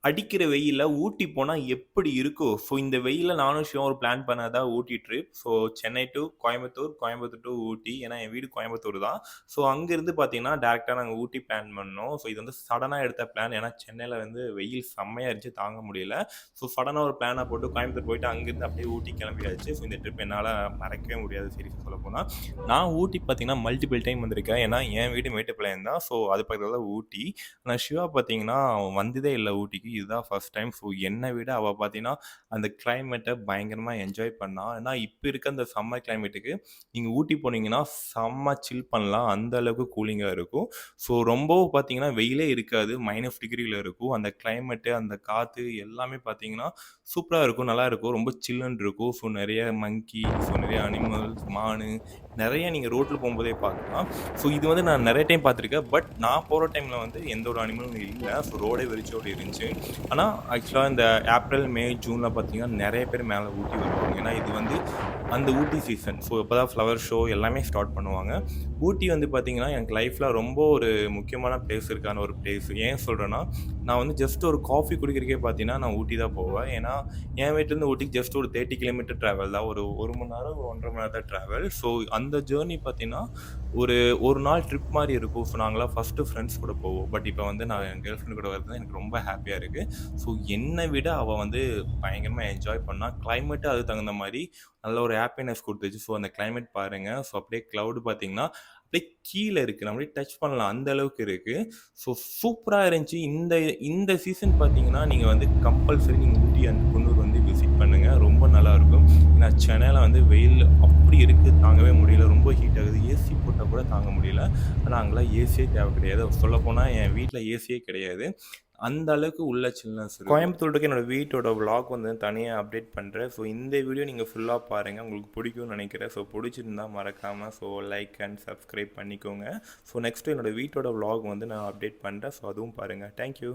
அடிக்கிற வெயில்ல ஊட்டி போனா எப்படி இருக்கும்? ஸோ இந்த வெயில்ல நானும் சிவாவும் ஒரு பிளான் பண்ணது தான் Ooty trip. So Chennai to Coimbatore, Coimbatore to Ooty. ஏன்னா என் வீடு கோயம்புத்தூர் தான். ஸோ அங்கேருந்து பார்த்தீங்கன்னா, டைரக்ட்டா நாங்க ஊட்டி பிளான் பண்ணோம். ஸோ இது வந்து சடனா எடுத்த பிளான். ஏன்னா சென்னையில வந்து வெயில் செம்மையா இருந்துச்சு, தாங்க முடியல. ஸோ சடனா ஒரு பிளான போட்டு கோயம்புத்தூர் போயிட்டு அங்கேருந்து அப்படியே ஊட்டி கிளம்பியாச்சு. ஸோ இந்த ட்ரிப் என்னால மறக்கவே முடியாது சீரியஸா சொல்லப்போனா. நான் ஊட்டி பார்த்தீங்கன்னா, மல்டிபிள் டைம் வந்திருக்கேன். ஏன்னா என் வீடு மேட்டுப்பாளையம் தான். ஸோ அது பக்கத்தில தான் ஊட்டி. ஆனா சிவா பார்த்தீங்கன்னா, அவன் வந்ததே இல்ல ஊட்டிக்கு. இதுதான் ஃபர்ஸ்ட் டைம். ஸோ என்ன விட அவ பார்த்தீங்கன்னா, அந்த கிளைமேட்ட பயங்கரமா என்ஜாய் பண்ணா. ஏன்னா இப்ப இருக்க அந்த சம்மர் கிளைமேட்டுக்கு நீங்க ஊட்டி போனீங்கன்னா, செம்ம சில் பண்ணலாம். அந்த அளவுக்கு கூலிங்கா இருக்கும். ஸோ ரொம்பவும் பார்த்தீங்கன்னா, வெயிலே இருக்காது. -, டிகிரில இருக்கும். அந்த கிளைமேட்டு, அந்த காத்து எல்லாமே பார்த்தீங்கன்னா, சூப்பரா இருக்கும். நல்லாருக்கும். ரொம்ப சில்லுன்னு இருக்கும். ஸோ நெறைய மங்கி, ஸோ நெறைய அனிமல்ஸ், மானு நெறைய நீங்க ரோட்ல போம்போதே பார்க்கலாம். ஸோ இது வந்து நான் நெறைய டைம் பார்த்துருக்கேன். பட் நான் போற டைம்ல வந்து எந்த ஒரு அனிமலும் இல்ல. ஸோ ரோடே வெறிச்சோடி இருந்துச்சு. ஆனா ஆக்சுவலா இந்த ஏப்ரல், மே, ஜூன்ல பார்த்தீங்கன்னா, நெறைய பேர் மேல ஊட்டி வருவாங்க. ஏன்னா இது வந்து அந்த ஊட்டி சீசன். ஸோ இப்பதான் ஃப்ளவர் ஷோ எல்லாமே ஸ்டார்ட் பண்ணுவாங்க. ஊட்டி வந்து பார்த்தீங்கன்னா, எனக்கு லைஃப்ல ரொம்ப ஒரு முக்கியமான பிளேஸ் இருக்கான ஒரு பிளேஸ். ஏன் சொல்றேன்னா, நான் வந்து ஜஸ்ட் ஒரு காஃபி குடிக்கிறதுக்கே பார்த்தீங்கன்னா, நான் ஊட்டி தான் போவேன். ஏன்னா, என் வீட்லருந்து ஊட்டிக்கு ஜஸ்ட் ஒரு 30 கிலோமீட்டர் டிராவல் தான். ஒரு 1 மணி நேரம், 1 1/2 மணி நேரம் தான் டிராவல். ஸோ அந்த ஜர்னி பார்த்தீங்கன்னா, ஒரு 1 நாள் ட்ரிப் மாரி இருக்கும். ஸோ நாங்கலாம் ஃபர்ஸ்ட்டு ஃப்ரெண்ட்ஸ் கூட போவோம். பட் இப்ப வந்து நான் என் கேர்ள் ஃப்ரெண்ட் கூட வரது எனக்கு ரொம்ப ஹேப்பியா இருக்கு. ஸோ என்ன விட அவ வந்து பயங்கரமா என்ஜாய் பண்ணா. கிளைமேட்டும் அதுக்கு தகுந்த மாரி நல்ல ஒரு ஹேப்பினஸ் குடுத்துச்சு. ஸோ அந்த கிளைமேட் பாருங்க. ஸோ அப்படியே கிளவுட் பார்த்தீங்கன்னா, அப்படியே கீழ இருக்கு. நம்ம அப்படியே டச் பண்ணலாம். அந்த அளவுக்கு இருக்கு. ஸோ சூப்பரா இருந்துச்சு. இந்த இந்த சீசன் பார்த்தீங்கன்னா, நீங்க வந்து கம்பல்சரி நீங்க ஊட்டி அண்ட் குன்னூர் வந்து விசிட் பண்ணுங்க. ரொம்ப நல்லாருக்கும். ஏன்னா சென்னையில வந்து வெயில் அப்படி இருக்கு. தாங்கவே முடியல. ரொம்ப ஹீட் ஆகுது. ஏசி போட்டா கூட தாங்க முடியல. ஆனா அங்கலாம் ஏசியே தேவை கிடையாது. சொல்லப்போனா என் வீட்ல ஏசியே கிடையாது. அந்த அளவுக்கு உள்ள சில்னஸ் இருக்கும். கோயம்புத்தூருக்கு என்னோட வீட்டோட விளாக் வந்து தனியா அப்டேட் பண்றேன். ஸோ இந்த வீடியோ நீங்க ஃபுல்லா பாருங்க. உங்களுக்கு பிடிக்கும்னு நெனைக்கிறேன். ஸோ பிடிச்சிருந்தா மறக்காம லைக் அண்ட் சப்ஸ்கிரைப் பண்ணிக்கோங்க. ஸோ நெக்ஸ்ட் என்னோட வீட்டோட விளாக் வந்து நான் அப்டேட் பண்றேன். ஸோ அதுவும் பாருங்க. Thank you.